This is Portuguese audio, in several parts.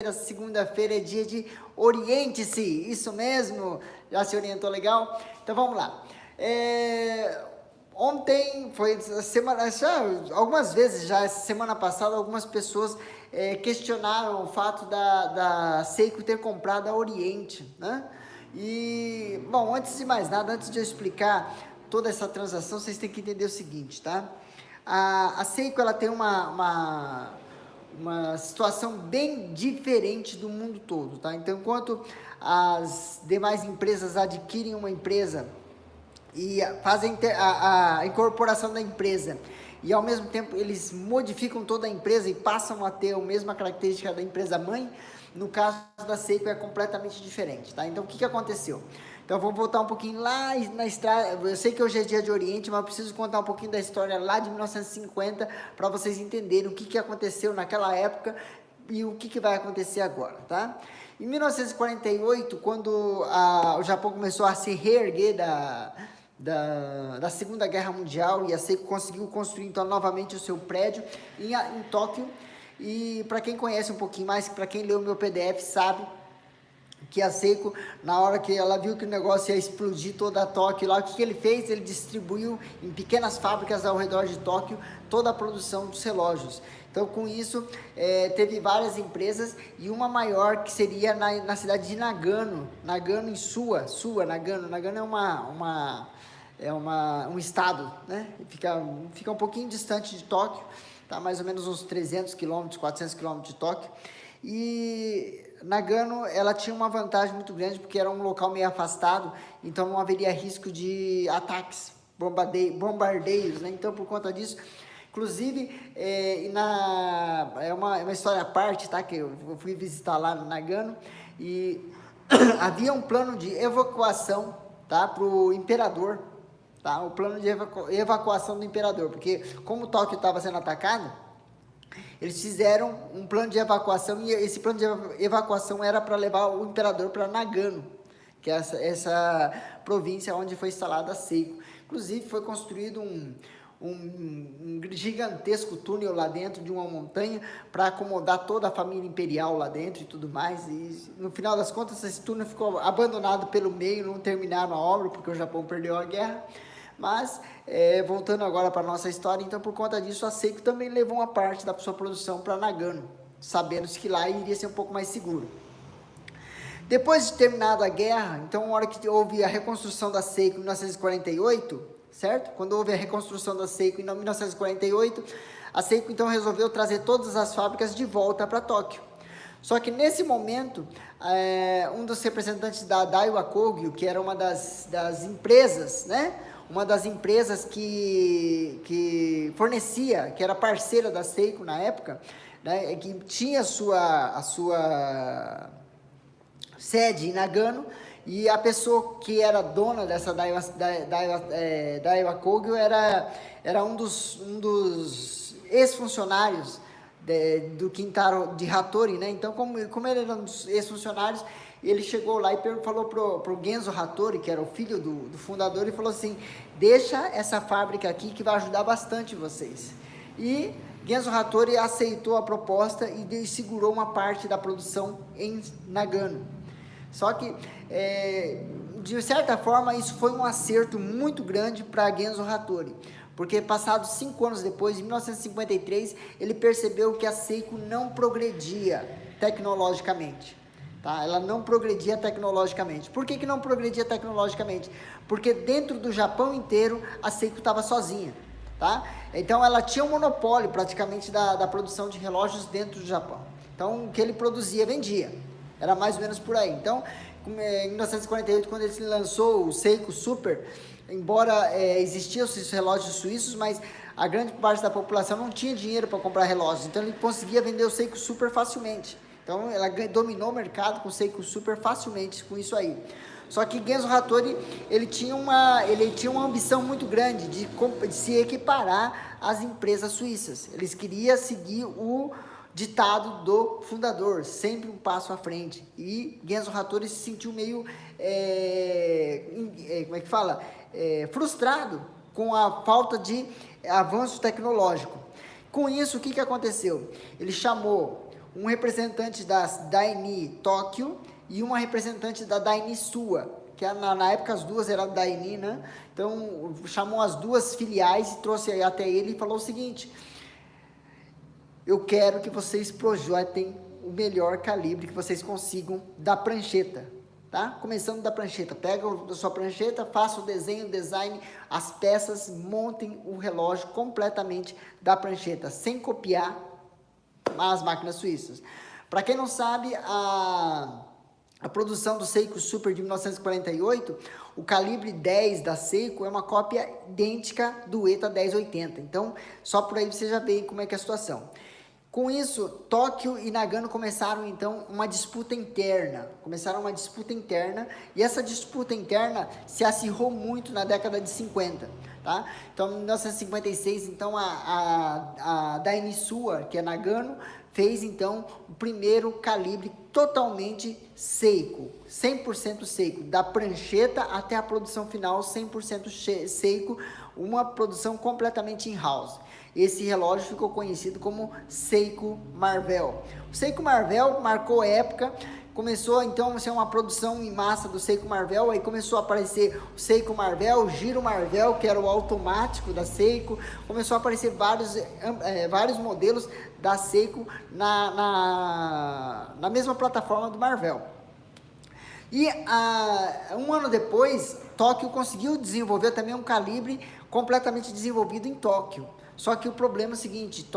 Segunda-feira é dia de oriente-se, isso mesmo? Já se orientou legal? Então vamos lá. Ontem foi semana, algumas vezes já, semana passada, algumas pessoas questionaram o fato da Seiko ter comprado a Oriente, né? E, bom, antes de mais nada, antes de eu explicar toda essa transação, vocês têm que entender o seguinte, tá? A Seiko, ela tem uma situação bem diferente do mundo todo, tá? Então, enquanto as demais empresas adquirem uma empresa e fazem a incorporação da empresa e ao mesmo tempo eles modificam toda a empresa e passam a ter a mesma característica da empresa mãe, no caso da Seiko é completamente diferente, tá? Então, o que aconteceu? Então, vamos voltar um pouquinho lá na estrada. Eu sei que hoje é dia de Oriente, mas eu preciso contar um pouquinho da história lá de 1950 para vocês entenderem o que aconteceu naquela época e o que vai acontecer agora, tá? Em 1948, quando o Japão começou a se reerguer da Segunda Guerra Mundial e a Seiko conseguiu construir então novamente o seu prédio em Tóquio. E para quem conhece um pouquinho mais, para quem leu o meu PDF sabe que a Seiko, na hora que ela viu que o negócio ia explodir toda a Tóquio lá, o que ele fez? Ele distribuiu em pequenas fábricas ao redor de Tóquio toda a produção dos relógios. Então, com isso, teve várias empresas e uma maior que seria na cidade de Nagano, Nagano em Nagano. Nagano é um estado, né? Fica um pouquinho distante de Tóquio, tá? Mais ou menos uns 300 quilômetros, 400 quilômetros de Tóquio. E Nagano, ela tinha uma vantagem muito grande, porque era um local meio afastado, então não haveria risco de ataques, bombardeios, né? Então, por conta disso, inclusive, é uma história à parte, tá? Que eu fui visitar lá no Nagano, e havia um plano de evacuação, tá? Para o imperador, tá? O plano de evacuação do imperador, porque como Tóquio estava sendo atacado, eles fizeram um plano de evacuação e esse plano de evacuação era para levar o imperador para Nagano, que é essa província onde foi instalada a Seiko. Inclusive foi construído um gigantesco túnel lá dentro de uma montanha para acomodar toda a família imperial lá dentro e tudo mais. E no final das contas esse túnel ficou abandonado pelo meio, não terminaram a obra porque o Japão perdeu a guerra. Mas, voltando agora para a nossa história, então por conta disso a Seiko também levou uma parte da sua produção para Nagano, sabendo que lá iria ser um pouco mais seguro. Depois de terminada a guerra, então na hora que houve a reconstrução da Seiko em 1948, certo? Quando houve a reconstrução da Seiko em 1948, a Seiko então resolveu trazer todas as fábricas de volta para Tóquio. Só que nesse momento, um dos representantes da Daiwa Kogyo, que era uma das empresas, né? Uma das empresas que fornecia, que era parceira da Seiko na época, né? Que tinha a sua sede em Nagano, e a pessoa que era dona dessa Daiwa Kogyo era um dos ex-funcionários do Kintaro de Hattori, né? Então, como ele era um dos ex-funcionários, ele chegou lá e falou pro Genzo Hattori, que era o filho do fundador, e falou assim: deixa essa fábrica aqui que vai ajudar bastante vocês. E Genzo Hattori aceitou a proposta e segurou uma parte da produção em Nagano. Só que, de certa forma, isso foi um acerto muito grande para Genzo Hattori, porque passados 5 anos depois, em 1953, ele percebeu que a Seiko não progredia tecnologicamente. Tá? Ela não progredia tecnologicamente. Por que não progredia tecnologicamente? Porque dentro do Japão inteiro, a Seiko estava sozinha. Tá? Então, ela tinha um monopólio praticamente da produção de relógios dentro do Japão. Então, o que ele produzia, vendia. Era mais ou menos por aí. Então, em 1948, quando ele lançou o Seiko Super, embora existiam esses relógios suíços, mas a grande parte da população não tinha dinheiro para comprar relógios. Então, ele conseguia vender o Seiko Super facilmente. Então, ela dominou o mercado com o Seiko Super facilmente com isso aí. Só que Genzo Hattori, ele tinha uma ambição muito grande de se equiparar às empresas suíças. Eles queriam seguir o ditado do fundador, sempre um passo à frente. E Genzo Hattori se sentiu meio, frustrado com a falta de avanço tecnológico. Com isso, o que aconteceu? Ele chamou um representante da Daini Tóquio e uma representante da Daini Sua, que na época as duas eram da Daini, né? Então chamou as duas filiais e trouxe aí até ele e falou o seguinte: eu quero que vocês projetem o melhor calibre que vocês consigam da prancheta, tá? Começando da prancheta, pega a sua prancheta, faça o design, as peças, montem o relógio completamente da prancheta, sem copiar as máquinas suíças. Para quem não sabe, a produção do Seiko Super de 1948, o calibre 10 da Seiko é uma cópia idêntica do ETA 1080. Então, só por aí você já vê como é que é a situação. Com isso, Tóquio e Nagano começaram então uma disputa interna. E essa disputa interna se acirrou muito na década de 50, tá? Então, em 1956, então a Daini Sua, que é Nagano, fez então o primeiro calibre totalmente Seiko, 100% Seiko, da prancheta até a produção final 100% Seiko, uma produção completamente in-house. Esse relógio ficou conhecido como Seiko Marvel. O Seiko Marvel marcou época, começou então a ser uma produção em massa do Seiko Marvel, aí começou a aparecer o Seiko Marvel, o Giro Marvel, que era o automático da Seiko, começou a aparecer vários modelos da Seiko na mesma plataforma do Marvel. E um ano depois, Tóquio conseguiu desenvolver também um calibre completamente desenvolvido em Tóquio. Só que o problema é o seguinte,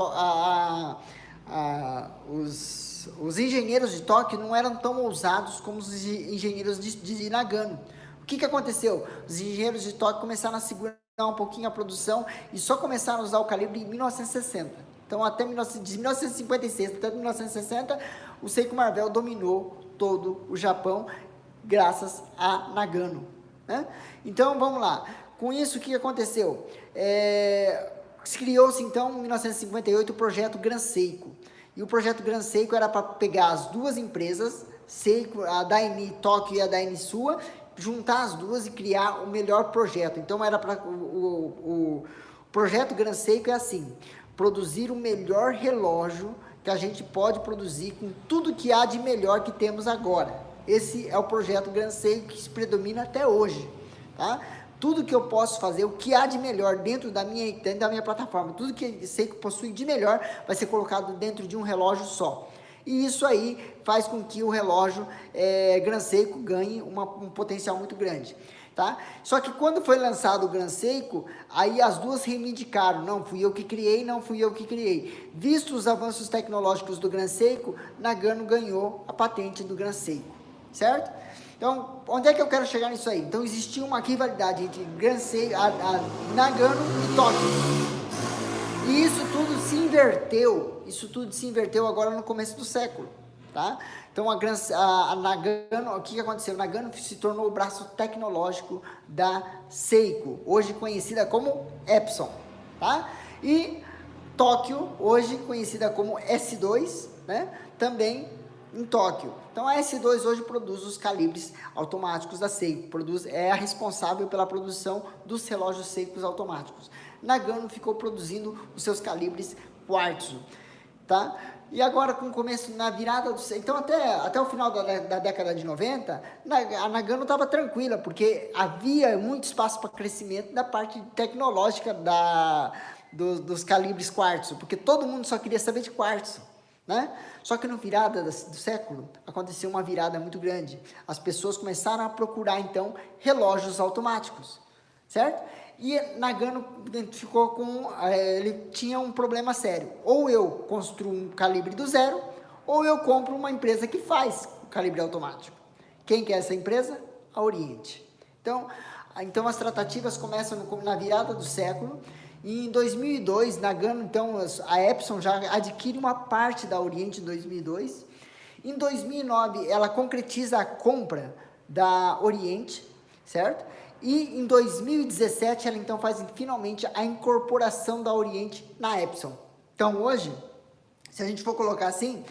os engenheiros de Tóquio não eram tão ousados como os engenheiros de Nagano. O que aconteceu? Os engenheiros de Tóquio começaram a segurar um pouquinho a produção e só começaram a usar o calibre em 1960. Então, de 1956 até 1960, o Seiko Marvel dominou todo o Japão, graças a Nagano, né? Então, vamos lá. Com isso, o que aconteceu? Criou-se, então, em 1958, o projeto Gran Seiko. E o projeto Gran Seiko era para pegar as duas empresas, Seiko, a Daini Tóquio e a Daini Sua, juntar as duas e criar o melhor projeto. Então, era para o projeto Gran Seiko é assim: produzir o melhor relógio que a gente pode produzir com tudo que há de melhor que temos agora. Esse é o projeto Gran Seiko que se predomina até hoje, tá? Tudo que eu posso fazer, o que há de melhor dentro da minha plataforma, tudo que Seiko possui de melhor vai ser colocado dentro de um relógio só. E isso aí faz com que o relógio Gran Seiko ganhe um potencial muito grande, tá? Só que quando foi lançado o Gran Seiko, aí as duas reivindicaram: não fui eu que criei, não fui eu que criei. Visto os avanços tecnológicos do Gran Seiko, Nagano ganhou a patente do Gran Seiko, certo? Então, onde é que eu quero chegar nisso aí? Então, existia uma rivalidade entre Gran Seiko, Nagano e Tóquio. E isso tudo se inverteu agora no começo do século, tá? Então, a Nagano, o que aconteceu? Nagano se tornou o braço tecnológico da Seiko, hoje conhecida como Epson, tá? E Tóquio, hoje conhecida como S2, né? Também em Tóquio. Então a S2 hoje produz os calibres automáticos da Seiko, é a responsável pela produção dos relógios Seiko automáticos. Nagano ficou produzindo os seus calibres quartzo, tá? E agora com o começo, na virada do... Então até o final da década de 90, a Nagano estava tranquila, porque havia muito espaço para crescimento da parte tecnológica dos calibres quartzo, porque todo mundo só queria saber de quartzo, né? Só que no virada do século, aconteceu uma virada muito grande. As pessoas começaram a procurar, então, relógios automáticos, certo? E Nagano ficou ele tinha um problema sério. Ou eu construo um calibre do zero, ou eu compro uma empresa que faz o calibre automático. Quem que é essa empresa? A Oriente. Então as tratativas começam na virada do século. E em 2002, Nagano, então, a Epson já adquire uma parte da Oriente em 2002. Em 2009, ela concretiza a compra da Oriente, certo? E em 2017, ela então faz finalmente a incorporação da Oriente na Epson. Então, hoje, se a gente for colocar assim,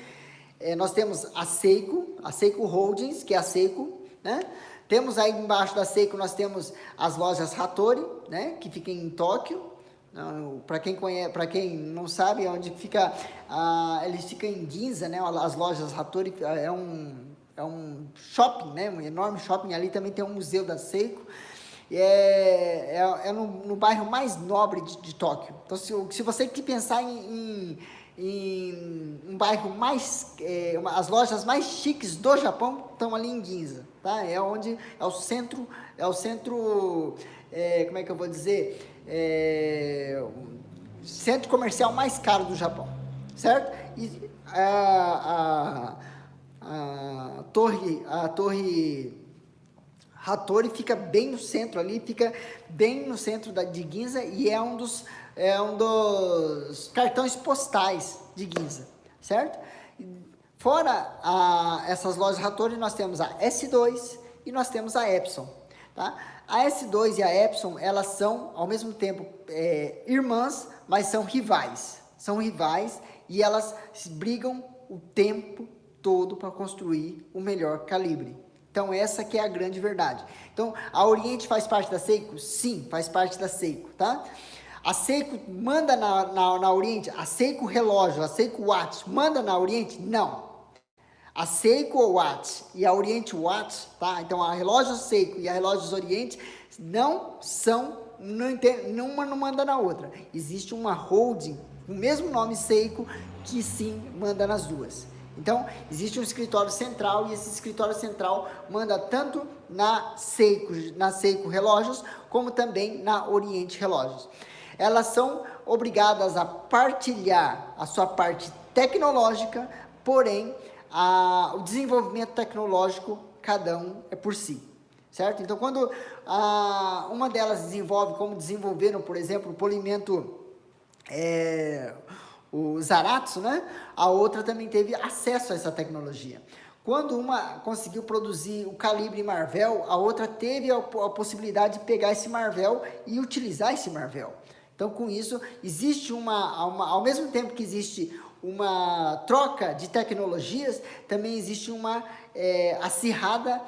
nós temos a Seiko Holdings, que é a Seiko, né? Temos aí embaixo da Seiko, nós temos as lojas Hattori, né? Que ficam em Tóquio, Para quem conhece, para quem não sabe, onde fica, eles ficam em Ginza, né? As lojas Hattori é um shopping, né? Um enorme shopping. Ali também tem um museu da Seiko. No bairro mais nobre de Tóquio. Então, se você que pensar em um bairro mais, as lojas mais chiques do Japão estão ali em Ginza, tá? É o centro, como é que eu vou dizer? Centro comercial mais caro do Japão, certo? E a torre Hattori fica bem no centro ali, fica bem no centro de Ginza e é um dos cartões postais de Ginza, certo? Fora essas lojas Hattori, nós temos a S2 e nós temos a Epson, tá? A S2 e a Epson, elas são, ao mesmo tempo, irmãs, mas são rivais. São rivais e elas brigam o tempo todo para construir o melhor calibre. Então, essa que é a grande verdade. Então, a Oriente faz parte da Seiko? Sim, faz parte da Seiko, tá? A Seiko manda na Oriente? A Seiko relógio, a Seiko Watch, manda na Oriente? Não. A Seiko Watch e a Oriente Watch, tá? Então, a relógio Seiko e a relógios Oriente não são, uma não manda na outra. Existe uma holding, o mesmo nome Seiko, que sim manda nas duas. Então, existe um escritório central e esse escritório central manda tanto na Seiko Relógios, como também na Oriente Relógios. Elas são obrigadas a partilhar a sua parte tecnológica, porém, o desenvolvimento tecnológico, cada um é por si, certo? Então, quando uma delas desenvolve, como desenvolveram, por exemplo, o polimento o Zaratsu, né? A outra também teve acesso a essa tecnologia. Quando uma conseguiu produzir o calibre Marvel, a outra teve a possibilidade de pegar esse Marvel e utilizar esse Marvel. Então, com isso, existe ao mesmo tempo que existe uma troca de tecnologias, também existe uma acirrada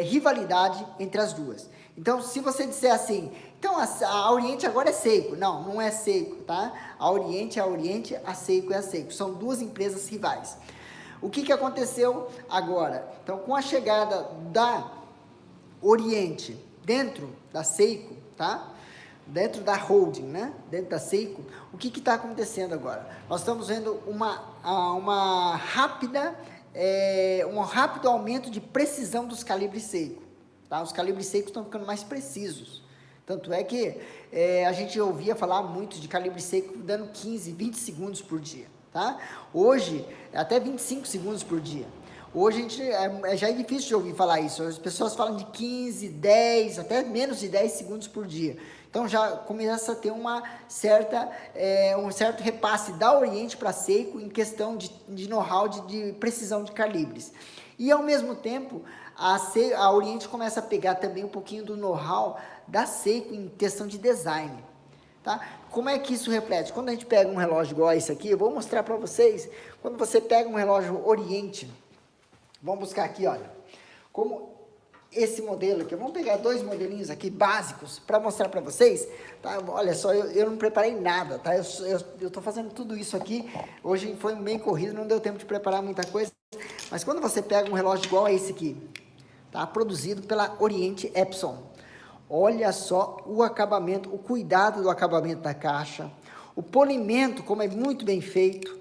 rivalidade entre as duas. Então, se você disser assim, então a Oriente agora é Seiko. Não, não é Seiko, tá? A Oriente é a Oriente, a Seiko é a Seiko. São duas empresas rivais. O que aconteceu agora? Então, com a chegada da Oriente dentro da Seiko, tá? Dentro da holding, né? Dentro da Seiko, o que está acontecendo agora? Nós estamos vendo um rápido aumento de precisão dos calibres Seiko. Tá? Os calibres Seiko estão ficando mais precisos. Tanto é que a gente ouvia falar muito de calibre Seiko dando 15, 20 segundos por dia. Tá? Hoje, até 25 segundos por dia. Hoje já é difícil de ouvir falar isso. As pessoas falam de 15, 10, até menos de 10 segundos por dia. Então já começa a ter um certo repasse da Oriente para a Seiko em questão de know-how, de precisão de calibres. E ao mesmo tempo, a Oriente começa a pegar também um pouquinho do know-how da Seiko em questão de design. Tá? Como é que isso reflete? Quando a gente pega um relógio igual a esse aqui, eu vou mostrar para vocês, quando você pega um relógio Oriente, vamos buscar aqui, olha, como esse modelo aqui, vamos pegar dois modelinhos aqui básicos para mostrar para vocês, tá? Olha só, eu não preparei nada, tá? Eu tô fazendo tudo isso aqui, hoje foi meio corrido, não deu tempo de preparar muita coisa, mas quando você pega um relógio igual a esse aqui, tá? Produzido pela Oriente Epson, olha só o acabamento, o cuidado do acabamento da caixa, o polimento, como é muito bem feito,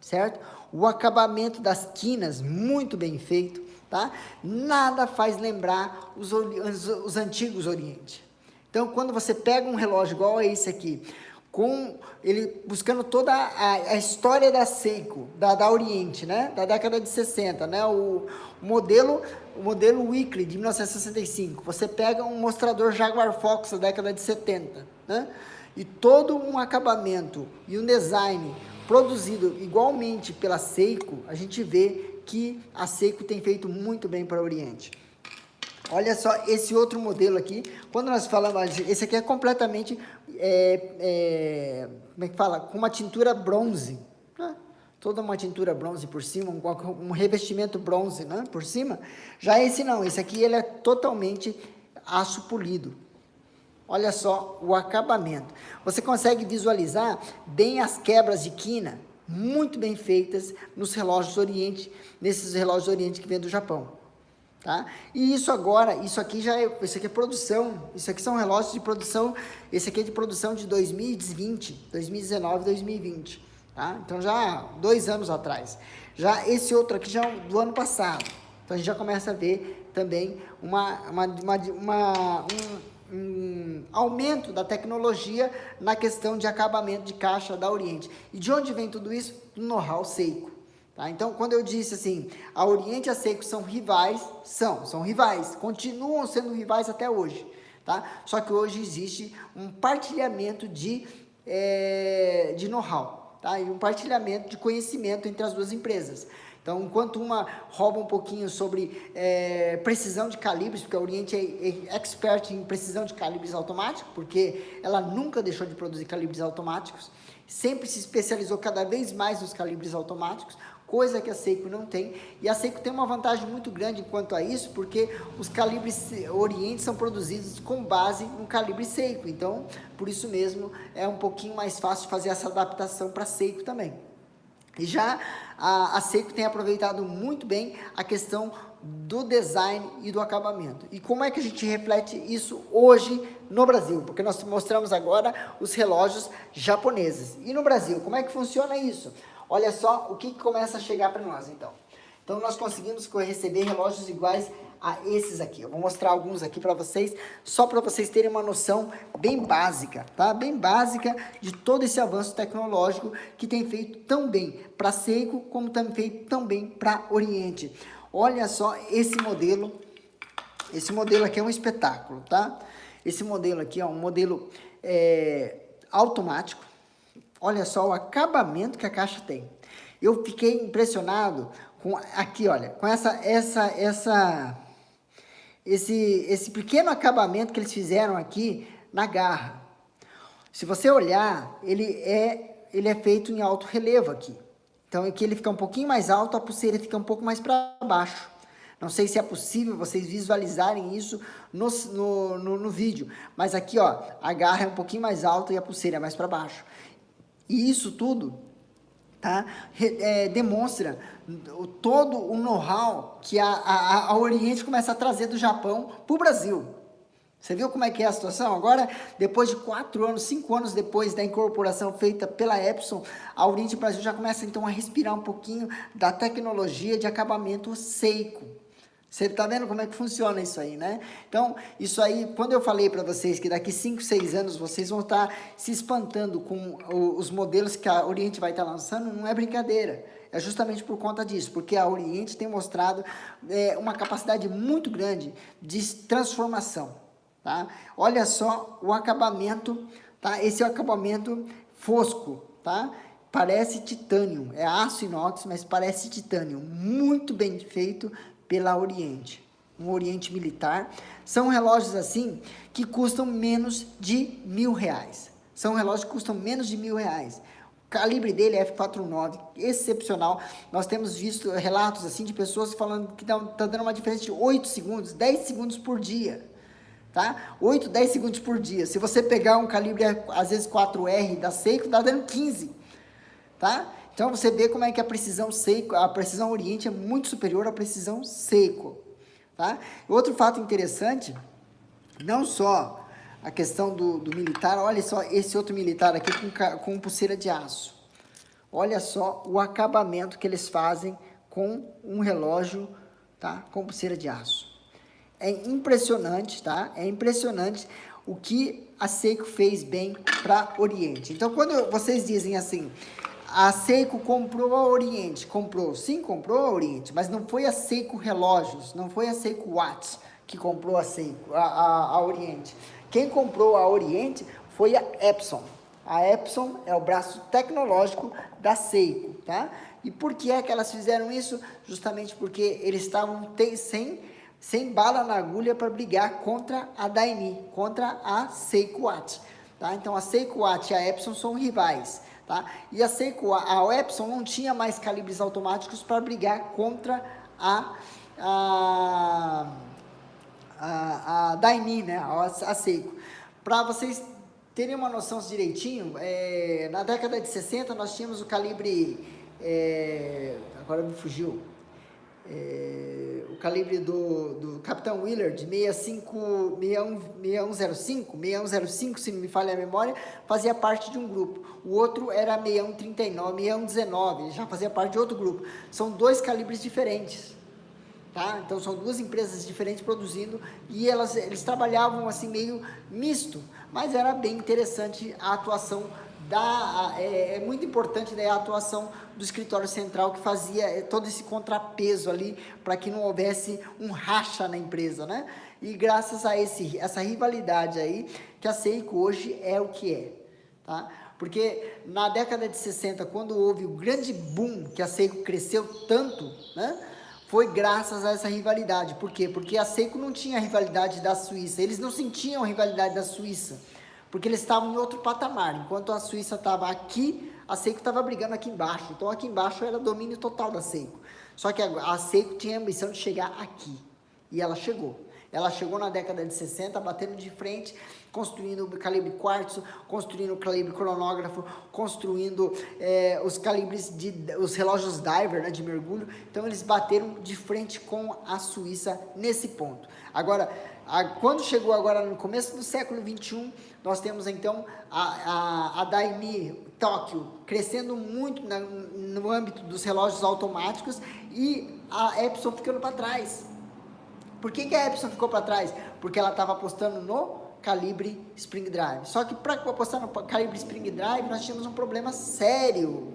certo? O acabamento das quinas, muito bem feito, tá? Nada faz lembrar os antigos Oriente. Então, quando você pega um relógio igual a esse aqui, com ele buscando toda a história da Seiko, da Oriente, né? Da década de 60, né? O modelo Weekly de 1965. Você pega um mostrador Jaguar Fox da década de 70, né? E todo um acabamento e um design produzido igualmente pela Seiko, a gente vê que a Seiko tem feito muito bem para o Oriente. Olha só esse outro modelo aqui, quando nós falamos, esse aqui é completamente, como é que fala? Com uma tintura bronze, né? Toda uma tintura bronze por cima, um revestimento bronze, né? Por cima. Já esse não, esse aqui ele é totalmente aço polido. Olha só o acabamento. Você consegue visualizar bem as quebras de quina, muito bem feitas nos relógios Oriente, nesses relógios Oriente que vem do Japão. Tá? E isso agora, isso aqui é produção, isso aqui são relógios de produção, esse aqui é de produção de 2020, 2019, 2020, tá? Então já 2 anos atrás. Esse outro aqui já é do ano passado, então a gente já começa a ver também um aumento da tecnologia na questão de acabamento de caixa da Oriente. E de onde vem tudo isso? Do know-how Seiko. Tá? Então, quando eu disse assim, a Oriente e a Seiko são rivais, são rivais, continuam sendo rivais até hoje, tá? Só que hoje existe um partilhamento de know-how, tá? E um partilhamento de conhecimento entre as duas empresas. Então, enquanto uma rouba um pouquinho sobre precisão de calibres, porque a Oriente é expert em precisão de calibres automáticos, porque ela nunca deixou de produzir calibres automáticos, sempre se especializou cada vez mais nos calibres automáticos, coisa que a Seiko não tem, e a Seiko tem uma vantagem muito grande quanto a isso, porque os calibres Oriente são produzidos com base no calibre Seiko, então, por isso mesmo, é um pouquinho mais fácil fazer essa adaptação para a Seiko também. E já a Seiko tem aproveitado muito bem a questão do design e do acabamento. E como é que a gente reflete isso hoje no Brasil? Porque nós mostramos agora os relógios japoneses. E no Brasil, como é que funciona isso? Olha só o que começa a chegar para nós, então. Então, nós conseguimos receber relógios iguais a esses aqui. Eu vou mostrar alguns aqui para vocês, só para vocês terem uma noção bem básica, tá? Bem básica de todo esse avanço tecnológico que tem feito tão bem para Seiko, como tem feito tão bem para Oriente. Olha só esse modelo aqui é um espetáculo, tá? Esse modelo aqui é um modelo automático. Olha só o acabamento que a caixa tem. Eu fiquei impressionado com aqui, olha, com esse pequeno acabamento que eles fizeram aqui na garra. Se você olhar, ele é feito em alto relevo aqui. Então aqui ele fica um pouquinho mais alto, a pulseira fica um pouco mais para baixo. Não sei se é possível vocês visualizarem isso no vídeo, mas aqui, ó, a garra é um pouquinho mais alta e a pulseira é mais para baixo. E isso tudo, tá, demonstra todo o know-how que a Oriente começa a trazer do Japão para o Brasil. Você viu como é que é a situação? Agora, depois de 4 anos, 5 anos depois da incorporação feita pela Epson, a Oriente Brasil já começa então a respirar um pouquinho da tecnologia de acabamento Seiko. Você está vendo como é que funciona isso aí, né? Então, isso aí, quando eu falei para vocês que daqui 5, 6 anos vocês vão estar se espantando com os modelos que a Oriente vai estar lançando, não é brincadeira. É justamente por conta disso, porque a Oriente tem mostrado uma capacidade muito grande de transformação, tá? Olha só o acabamento, tá? Esse é o acabamento fosco, tá? Parece titânio, é aço inox, mas parece titânio, muito bem feito pela Oriente, um Oriente militar. São relógios assim que custam menos de R$1.000. São relógios que custam menos de R$1.000. O calibre dele é F49, excepcional. Nós temos visto relatos assim de pessoas falando que tá dando uma diferença de 8 segundos, 10 segundos por dia. Tá? 8, 10 segundos por dia. Se você pegar um calibre, às vezes 4R da Seiko, tá dando 15. Tá? Então, você vê como é que a precisão Seiko, a precisão Oriente é muito superior à precisão Seiko, tá? Outro fato interessante, não só a questão do militar, olha só esse outro militar aqui com pulseira de aço. Olha só o acabamento que eles fazem com um relógio, tá? Com pulseira de aço. É impressionante, tá? É impressionante o que a Seiko fez bem para Oriente. Então, quando vocês dizem assim, a Seiko comprou a Oriente, comprou a Oriente, mas não foi a Seiko Relógios, não foi a Seiko Watch que comprou a Seiko, a Oriente. Quem comprou a Oriente foi a Epson. A Epson é o braço tecnológico da Seiko, tá? E por que é que elas fizeram isso? Justamente porque eles estavam sem bala na agulha para brigar contra a Daini, contra a Seiko Watch, tá? Então a Seiko Watch e a Epson são rivais. Tá? E a Seiko, a Epson não tinha mais calibres automáticos para brigar contra a Daini, né? A Seiko. Para vocês terem uma noção direitinho, na década de 60 nós tínhamos o calibre, agora me fugiu, o calibre do Capitão Willard, 6105, se não me falha a memória, fazia parte de um grupo. O outro era 6139, 6119, já fazia parte de outro grupo. São dois calibres diferentes. Tá? Então são duas empresas diferentes produzindo e eles trabalhavam assim meio misto, mas era bem interessante a atuação é muito importante, né, a atuação do escritório central, que fazia todo esse contrapeso ali para que não houvesse um racha na empresa, né? E graças a essa rivalidade aí que a Seiko hoje é o que é, tá? Porque na década de 60, quando houve o grande boom que a Seiko cresceu tanto, né? Foi graças a essa rivalidade. Por quê? Porque a Seiko não tinha a rivalidade da Suíça. Eles não sentiam a rivalidade da Suíça, porque eles estavam em outro patamar. Enquanto a Suíça estava aqui, a Seiko estava brigando aqui embaixo. Então aqui embaixo era domínio total da Seiko. Só que a Seiko tinha a ambição de chegar aqui. E ela chegou. Ela chegou na década de 60, batendo de frente, construindo o calibre quartzo, construindo o calibre cronógrafo, construindo os relógios diver, né, de mergulho. Então eles bateram de frente com a Suíça nesse ponto. Agora, quando chegou agora no começo do século 21, nós temos então a Daimi Tóquio crescendo muito no âmbito dos relógios automáticos e a Epson ficando para trás. Por que a Epson ficou para trás? Porque ela estava apostando no calibre Spring Drive. Só que para apostar no calibre Spring Drive, nós tínhamos um problema sério.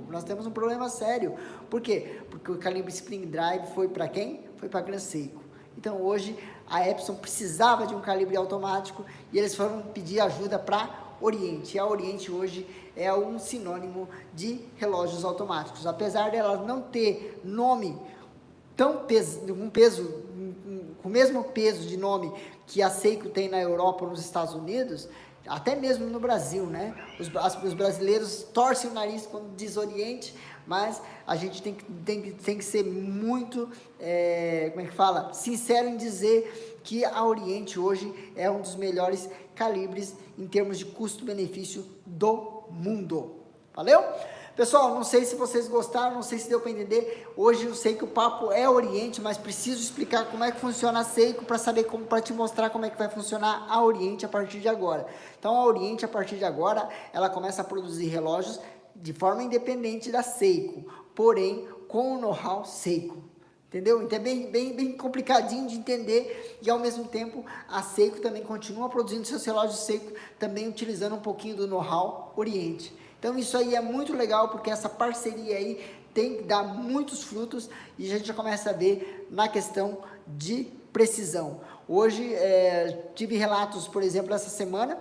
Por quê? Porque o calibre Spring Drive foi para quem? Foi para a Gran Seiko. Então hoje a Epson precisava de um calibre automático e eles foram pedir ajuda para Oriente. E a Oriente hoje é um sinônimo de relógios automáticos. Apesar dela não ter nome com o mesmo peso de nome que a Seiko tem na Europa ou nos Estados Unidos, até mesmo no Brasil, né? Os brasileiros torcem o nariz quando diz Oriente, mas a gente tem que ser muito, sincero em dizer que a Oriente hoje é um dos melhores calibres em termos de custo-benefício do mundo. Valeu? Pessoal, não sei se vocês gostaram, não sei se deu para entender. Hoje eu sei que o papo é Oriente, mas preciso explicar como é que funciona a Seiko para te mostrar como é que vai funcionar a Oriente a partir de agora. Então a Oriente, a partir de agora, ela começa a produzir relógios de forma independente da Seiko, porém com o know-how Seiko. Entendeu? Então é bem complicadinho de entender e ao mesmo tempo a Seiko também continua produzindo seus relógios Seiko, também utilizando um pouquinho do know-how Oriente. Então isso aí é muito legal, porque essa parceria aí tem que dar muitos frutos e a gente já começa a ver na questão de precisão. Hoje tive relatos, por exemplo, essa semana,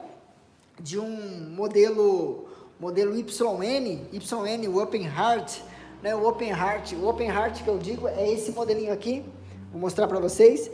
de um modelo YN, o Open Heart, né? O Open Heart que eu digo é esse modelinho aqui, vou mostrar para vocês.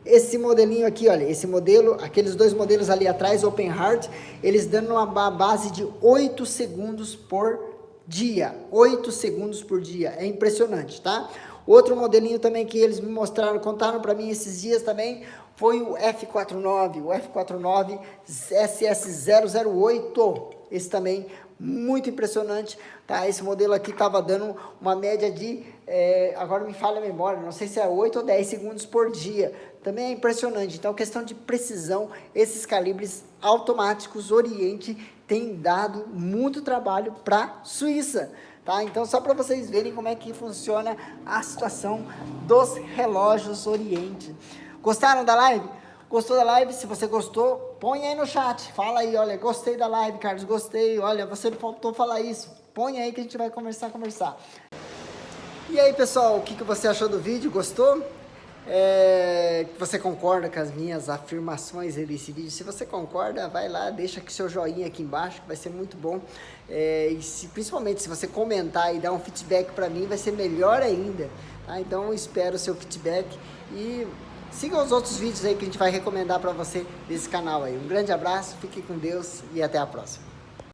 Esse modelinho aqui, olha, esse modelo, aqueles dois modelos ali atrás, Open Heart, eles dando uma base de 8 segundos por dia, 8 segundos por dia, é impressionante, tá? Outro modelinho também que eles me contaram para mim esses dias também, foi o F49 SS008, esse também muito impressionante, tá? Esse modelo aqui estava dando uma média de, agora me falha a memória, não sei se é 8 ou 10 segundos por dia, também é impressionante. Então, questão de precisão, esses calibres automáticos Oriente tem dado muito trabalho para Suíça, tá? Então, só para vocês verem como é que funciona a situação dos relógios Oriente. Gostaram da live? Gostou da live? Se você gostou, põe aí no chat. Fala aí, olha, gostei da live, Carlos, gostei. Olha, você faltou falar isso. Põe aí que a gente vai conversar. E aí, pessoal, o que você achou do vídeo? Gostou? Você concorda com as minhas afirmações desse vídeo? Se você concorda, vai lá, deixa aqui seu joinha aqui embaixo, que vai ser muito bom. Principalmente se você comentar e dar um feedback para mim, vai ser melhor ainda. Tá? Então eu espero o seu feedback e siga os outros vídeos aí que a gente vai recomendar para você desse canal aí. Um grande abraço, fique com Deus e até a próxima.